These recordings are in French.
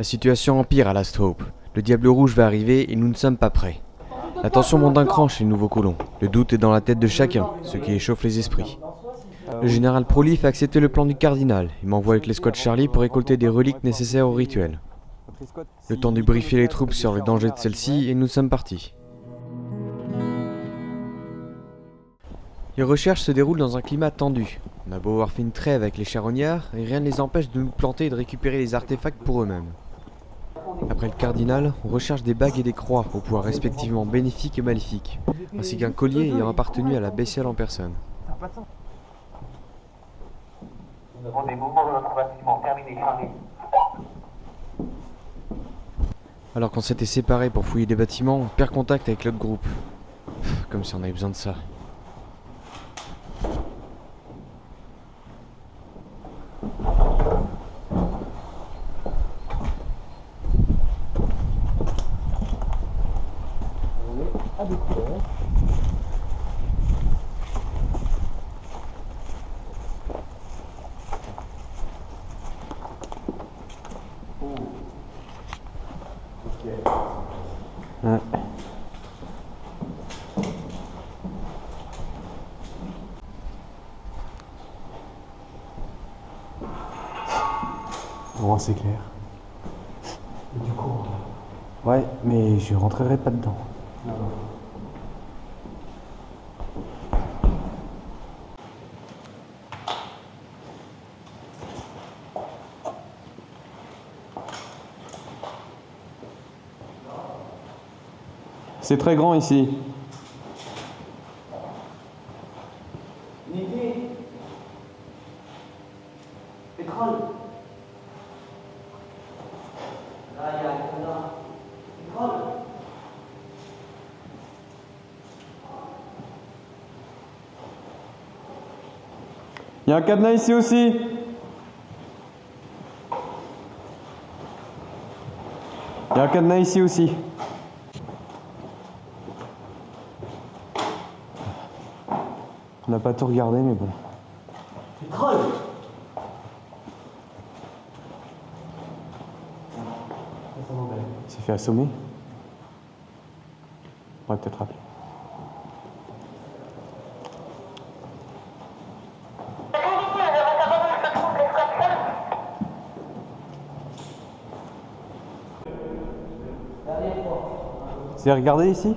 situation empire à Last Hope. Le Diable Rouge va arriver et nous ne sommes pas prêts. La tension monte d'un cran chez les nouveaux colons. Le doute est dans la tête de chacun, ce qui échauffe les esprits. Le général Prolif a accepté le plan du cardinal et m'envoie avec l'escouade Charlie pour récolter des reliques nécessaires au rituel. Le temps de briefer les troupes sur les dangers de celle-ci et nous sommes partis. Les recherches se déroulent dans un climat tendu. On a beau avoir fait une trêve avec les charognards, et rien ne les empêche de nous planter et de récupérer les artefacts pour eux-mêmes. Après le cardinal, on recherche des bagues et des croix aux pouvoirs respectivement bénéfiques et maléfiques, ainsi qu'un collier ayant appartenu à la bestiole en personne. Nous avons des mouvements dans notre bâtiment. Terminé, Charlie. Alors qu'on s'était séparés pour fouiller des bâtiments, on perd contact avec l'autre groupe. Comme si on avait besoin de ça. Ouais. Bon, c'est clair. Et du coup, Ouais, mais je rentrerai pas dedans. non. C'est très grand ici. Nicky. Pétrole. Là, il y a un cadenas. Pétrole. Il y a un cadenas ici aussi. Il y a un cadenas ici aussi. On n'a pas tout regardé, mais bon. Pétrole. Il s'est fait assommer. On va peut-être rappeler. C'est regardé ici?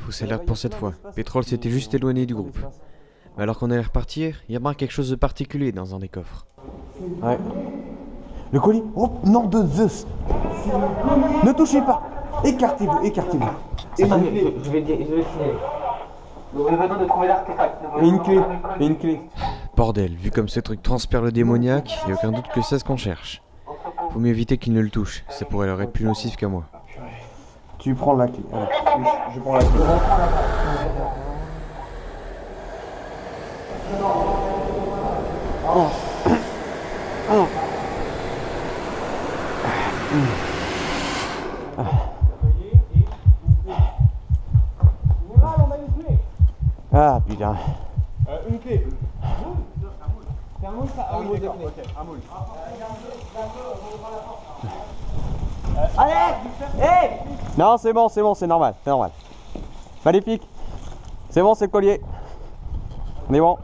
Fausse alerte pour cette fois. Pétrole s'était juste éloigné du groupe. Mais alors qu'on allait repartir, il y a bien quelque chose de particulier dans un des coffres. Ouais. Le colis? Oh, nom de Zeus! Ne touchez pas! Écartez-vous, écartez-vous. Je vais signaler. Nous venons de trouver l'artefact. Et une clé, et une clé. Bordel, vu comme ce truc transpire le démoniaque, il n'y a aucun doute que c'est ce qu'on cherche. Faut mieux éviter qu'il ne le touche, ça pourrait leur être plus nocif qu'à moi. Tu prends la clé. Allez. Je prends la clé. Ah putain. Une clé. C'est un moule ça? Ah oui, d'accord, ok, un moule. Non, c'est bon, c'est normal, c'est normal. Maléfique. C'est bon, c'est le collier. On est bon.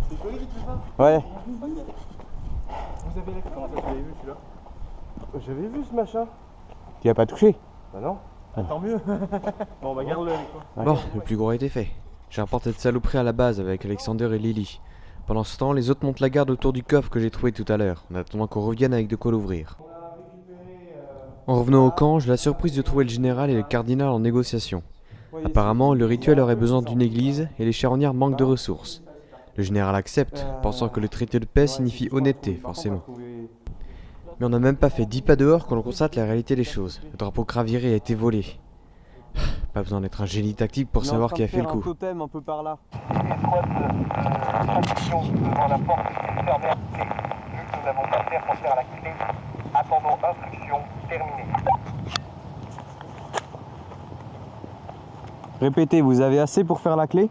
C'est le collier qui te fait ça? Ouais. Vous avez la clé? Comment ça, vous l'avez vu celui-là? J'avais vu ce machin. Tu l'as pas touché? Bah non. Tant mieux. Bon, bah garde-le avec toi. Bon, le plus gros a été fait. J'ai rapporté cette saloperie à la base avec Alexander et Lily. Pendant ce temps, les autres montent la garde autour du coffre que j'ai trouvé tout à l'heure, en attendant qu'on revienne avec de quoi l'ouvrir. En revenant au camp, j'ai la surprise de trouver le général et le cardinal en négociation. Apparemment, le rituel aurait besoin d'une église et les charognards manquent de ressources. Le général accepte, pensant que le traité de paix signifie honnêteté, forcément. Mais on n'a même pas fait 10 pas dehors quand on constate la réalité des choses. Le drapeau Kraviré a été volé. Pas besoin d'être un génie tactique pour savoir qui a fait le coup. Un totem un peu par là. Traduction devant la porte fermée à clé. Vu que nous n'avons pas fait pour faire la clé, attendons instruction terminée. Répétez, vous avez assez pour faire la clé?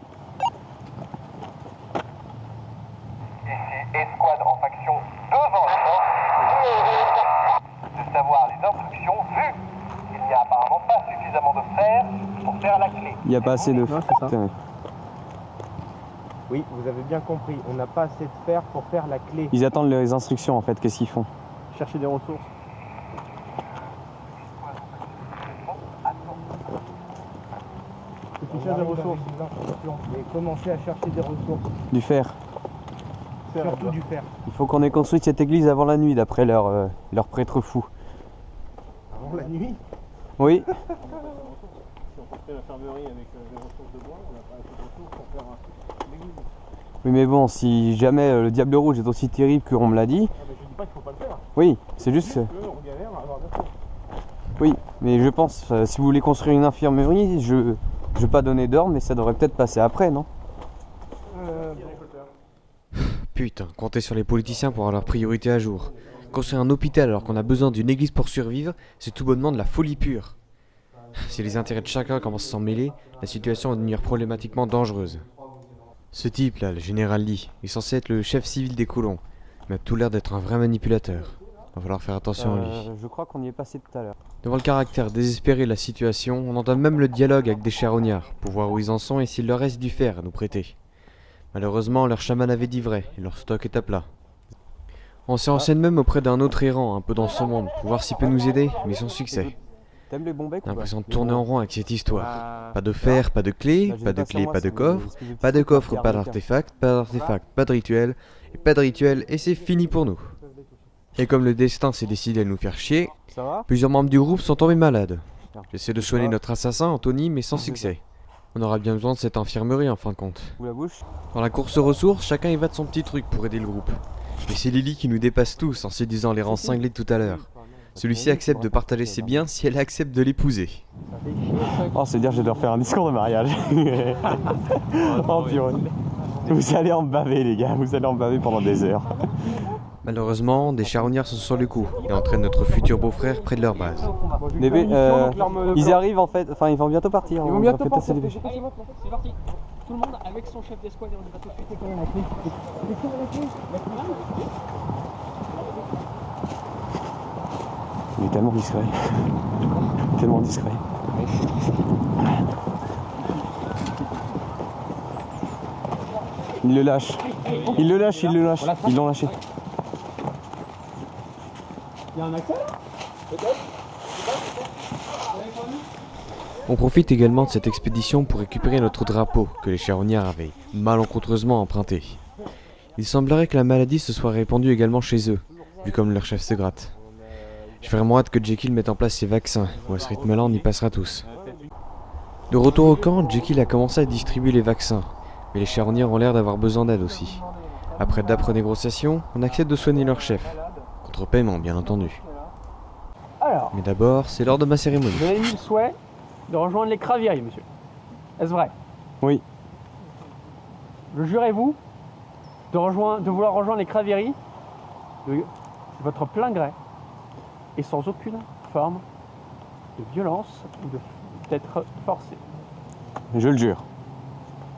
Ici, escouade en faction devant la porte. terre pour faire la clé. Il n'y a pas assez de... Non, c'est ça. Putain. Oui, vous avez bien compris. On n'a pas assez de fer pour faire la clé. Ils attendent les instructions en fait, qu'est-ce qu'ils font? Chercher des ressources. Ils cherchent des ressources. Et commencer à chercher des ressources. Du fer. Surtout du fer. Il faut qu'on ait construit cette église avant la nuit d'après leur prêtre fou. Avant la nuit. Oui, Si on construit l'infirmerie avec des ressources de bois, on n'a pas assez de ressources pour faire l'église. oui mais bon, si jamais le diable rouge est aussi terrible qu'on me l'a dit, Ah, mais je dis pas qu'il faut pas le faire. oui, c'est juste que... On galère à avoir des ressources. Oui, mais je pense, si vous voulez construire une infirmerie, je vais pas donner d'ordre, mais ça devrait peut-être passer après, non? Putain, compter sur les politiciens pour avoir leurs priorités à jour. Construire un hôpital alors qu'on a besoin d'une église pour survivre, c'est tout bonnement de la folie pure. Si les intérêts de chacun commencent à s'en mêler, la situation va devenir problématiquement dangereuse. Ce type-là, le général Lee, est censé être le chef civil des colons, mais a tout l'air d'être un vrai manipulateur. Va falloir faire attention à lui. Je crois qu'on y est passé tout à l'heure. Devant le caractère désespéré de la situation, on entame même le dialogue avec des charognards, pour voir où ils en sont et s'il leur reste du fer à nous prêter. Malheureusement, leur chaman avait dit vrai, et leur stock est à plat. On se renseigne même auprès d'un autre errant, un peu dans son monde, pour voir s'il peut nous aider, mais sans succès. T'aimes les bons becs ou pas? L'impression de tourner en rond avec cette histoire. Bah, Pas de fer, pas de clé, bah, j'ai pas de clé, sur pas moi, de c'est coffre, parce que j'ai pas de plus coffre, de pas carte. d'artefact, pas de rituel, et pas de rituel, et c'est fini pour nous. Et comme le destin s'est décidé à nous faire chier, Ça va? plusieurs membres du groupe sont tombés malades. J'essaie de soigner notre assassin, Anthony, mais sans succès. On aura bien besoin de cette infirmerie en fin de compte. Ou la bouche? Dans la course aux ressources, chacun y va de son petit truc pour aider le groupe. Mais c'est Lily qui nous dépasse tous en se disant les rangs cinglés de tout à l'heure. Celui-ci accepte de partager ses biens si elle accepte de l'épouser. Oh, c'est dire, je vais leur faire un discours de mariage. Oh, purée. Vous allez en baver, les gars, vous allez en baver pendant des heures. Malheureusement, des charognards sont sur le coup et entraînent notre futur beau-frère près de leur base. Ils arrivent en fait, enfin ils vont bientôt partir. Ils vont bientôt partir. dépêcher. Allez, c'est parti. Tout le monde avec son chef d'escouade et on y va tout de suite. C'est la clé. Il est tellement discret. Tellement discret. Il le lâche. Il le lâche, il le lâche. Ils l'ont lâché. On profite également de cette expédition pour récupérer notre drapeau que les charognards avaient malencontreusement emprunté. Il semblerait que la maladie se soit répandue également chez eux, vu comme leur chef se gratte. J'ai vraiment hâte que Jekyll mette en place ses vaccins, ou à ce rythme-là on y passera tous. De retour au camp, Jekyll a commencé à distribuer les vaccins, mais les charognards ont l'air d'avoir besoin d'aide aussi. Après d'âpres négociations, on accepte de soigner leur chef, contre paiement bien entendu. Alors, Mais d'abord, c'est l'heure de ma cérémonie. vous avez mis le souhait de rejoindre les Cravieries, monsieur. Est-ce vrai? Oui. Le jurez-vous de vouloir rejoindre les Cravieries de votre plein gré et sans aucune forme de violence ou d'être forcé? Je le jure.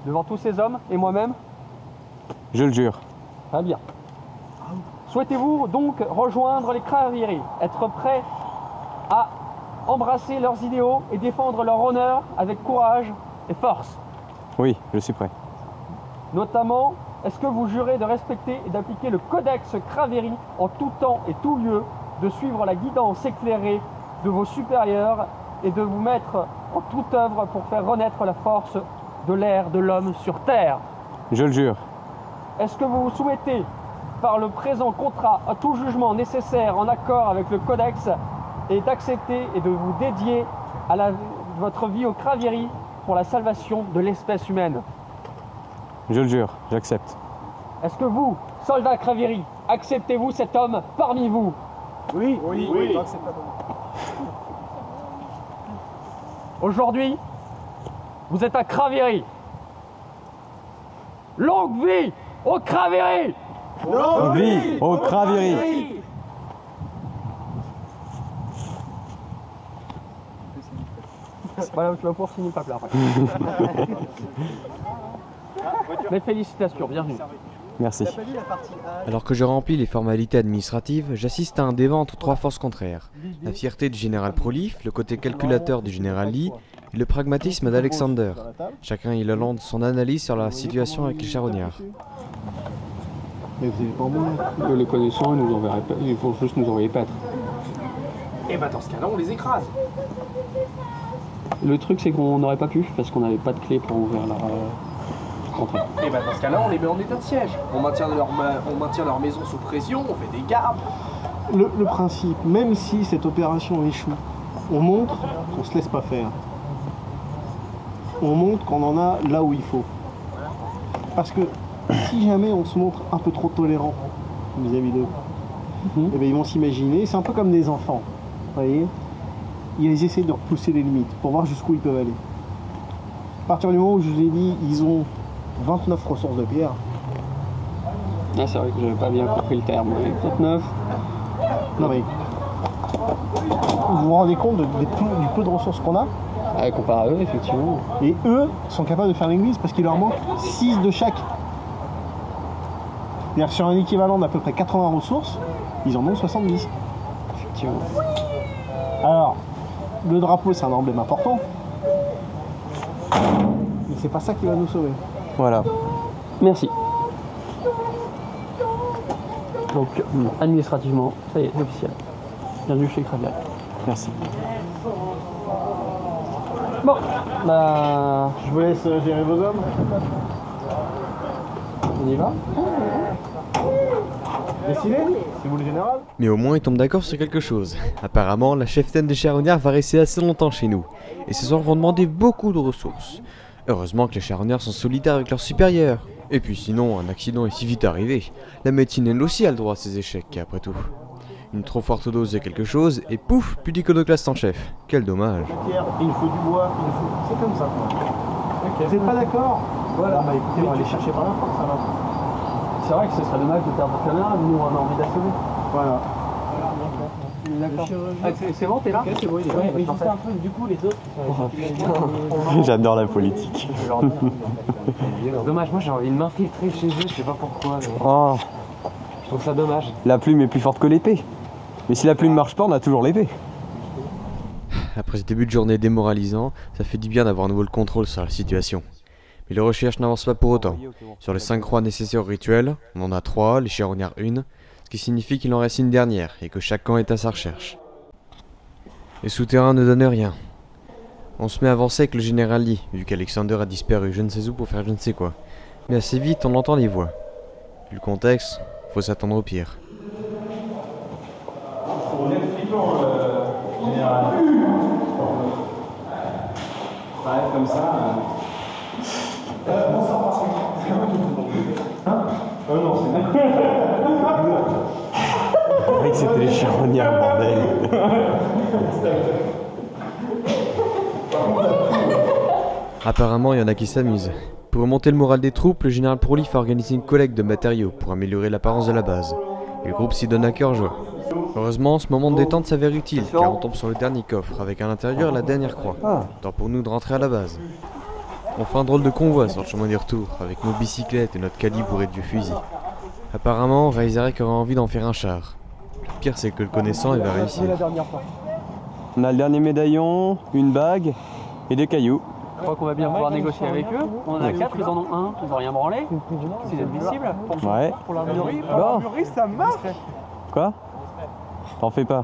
Devant tous ces hommes et moi-même? Je le jure. Très bien. Souhaitez-vous donc rejoindre les Cravieries, être prêt à embrasser leurs idéaux et défendre leur honneur avec courage et force? Oui, je suis prêt. Notamment, est-ce que vous jurez de respecter et d'appliquer le codex Craveri en tout temps et tout lieu, de suivre la guidance éclairée de vos supérieurs et de vous mettre en toute œuvre pour faire renaître la force de l'ère de l'homme sur Terre? Je le jure. Est-ce que vous souhaitez, par le présent contrat, à tout jugement nécessaire en accord avec le codex, et d'accepter et de vous dédier à votre vie au Cravieries pour la salvation de l'espèce humaine? Je le jure, j'accepte. Est-ce que vous, soldats Cravieries, acceptez-vous cet homme parmi vous? Oui. Aujourd'hui, vous êtes à Cravieries. Longue vie au Cravieries! Vie au Cravieries. Voilà, tu vas pouvoir signer le papier après. Mes félicitations, bienvenue. Merci. Alors que je remplis les formalités administratives, j'assiste à un débat entre trois forces contraires. La fierté du général Prolif, le côté calculateur du général Lee, et le pragmatisme d'Alexander. Chacun il lance son analyse sur la situation avec les charognards. Mais vous n'avez pas en bon. Les connaissants, ils nous enverraient pas, il faut juste nous envoyer paître. Et bah dans ce cas-là, on les écrase. Le truc, c'est qu'on n'aurait pas pu parce qu'on n'avait pas de clé pour ouvrir leur entrée. Et bah dans ce cas-là, on les met en état de siège. On maintient leur maison sous pression, on fait des gardes. Le principe, même si cette opération échoue, on montre qu'on se laisse pas faire. On montre qu'on en a là où il faut. Parce que si jamais on se montre un peu trop tolérant vis-à-vis d'eux, eh ben, ils vont s'imaginer, c'est un peu comme des enfants, vous voyez, ils essaient de repousser les limites pour voir jusqu'où ils peuvent aller. À partir du moment où je vous ai dit, ils ont 29 ressources de pierre. Ah, c'est vrai que j'avais pas bien compris le terme. 39. Non mais, vous vous rendez compte du peu de ressources qu'on a? Ah, comparé à eux, effectivement. Et eux sont capables de faire l'église parce qu'il leur manque 6 de chaque. C'est-à-dire sur un équivalent d'à peu près 80 ressources, ils en ont 70. Effectivement. Alors, le drapeau c'est un emblème important, mais c'est pas ça qui va nous sauver. Voilà. Merci. Donc, administrativement, ça y est, c'est officiel. Bienvenue chez Cravière. Merci. Bon, bah, Je vous laisse gérer vos hommes. on y va. Décidez, c'est vous le général. Mais au moins ils tombent d'accord sur quelque chose. Apparemment, la cheftaine des charognards va rester assez longtemps chez nous, et ce soir vont demander beaucoup de ressources. Heureusement que les charognards sont solidaires avec leurs supérieurs. Et puis sinon, un accident est si vite arrivé. La médecine elle aussi a le droit à ses échecs, après tout. Une trop forte dose de quelque chose, et pouf, plus d'iconoclaste en chef. Quel dommage. Pierre, il faut du bois, c'est comme ça. Vous n'êtes pas d'accord? Voilà. Bah écoutez, on va aller chercher par la force alors. C'est vrai que ce serait dommage de perdre le caméra, nous on a envie d'assommer. Voilà. D'accord. Ah, c'est bon, t'es là? C'est bon, il est mais juste un peu, du coup, les autres. J'adore la politique. Dommage, moi j'ai envie de m'infiltrer chez eux, je sais pas pourquoi. Mais Oh, je trouve ça dommage. la plume est plus forte que l'épée. Mais si la plume marche pas, on a toujours l'épée. Après ce début de journée démoralisant, ça fait du bien d'avoir à nouveau le contrôle sur la situation. Mais les recherches n'avancent pas pour autant. Sur les 5 croix nécessaires au rituel, on en a 3, les charognards 1, ce qui signifie qu'il en reste une dernière et que chaque camp est à sa recherche. Les souterrains ne donnent rien. On se met à avancer avec le général Lee, vu qu'Alexander a disparu je ne sais où pour faire je ne sais quoi. Mais assez vite, on entend des voix. Vu le contexte, faut s'attendre au pire. Comme ça. Je croyais que c'était les charognards, bordel. Apparemment, il y en a qui s'amusent. Pour remonter le moral des troupes, le général Prolif a organisé une collecte de matériaux pour améliorer l'apparence de la base. Et le groupe s'y donne à cœur joie. Heureusement, ce moment de détente s'avère utile, car on tombe sur le dernier coffre, avec à l'intérieur la dernière croix. Temps pour nous de rentrer à la base. On fait un drôle de convoi sur le chemin du retour, avec nos bicyclettes et notre calibre et de vieux fusils. Apparemment, Raizarek aurait envie d'en faire un char. Le pire, c'est que le connaissant, il va réussir. On a le dernier médaillon, une bague et des cailloux. Je crois qu'on va bien pouvoir négocier avec eux. On en a 4, ils en ont 1, ils n'ont rien branlé. C'est admissible. Ouais. Pour l'armurerie, Bon. ça marche. Quoi? T'en fais pas.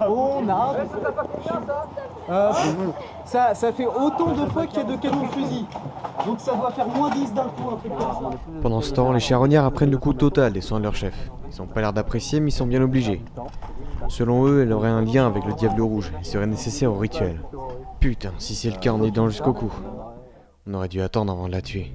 On a. Ça fait autant de fois qu'il y a de canons de fusil. Donc ça doit faire moins 10 d'un coup, un truc comme ça. Pendant ce temps, les charognards apprennent le coup total des soins de leur chef. Ils ont pas l'air d'apprécier, mais ils sont bien obligés. Selon eux, elle aurait un lien avec le Diable Rouge et serait nécessaire au rituel. Putain, si c'est le cas, on est dedans jusqu'au cou. On aurait dû attendre avant de la tuer.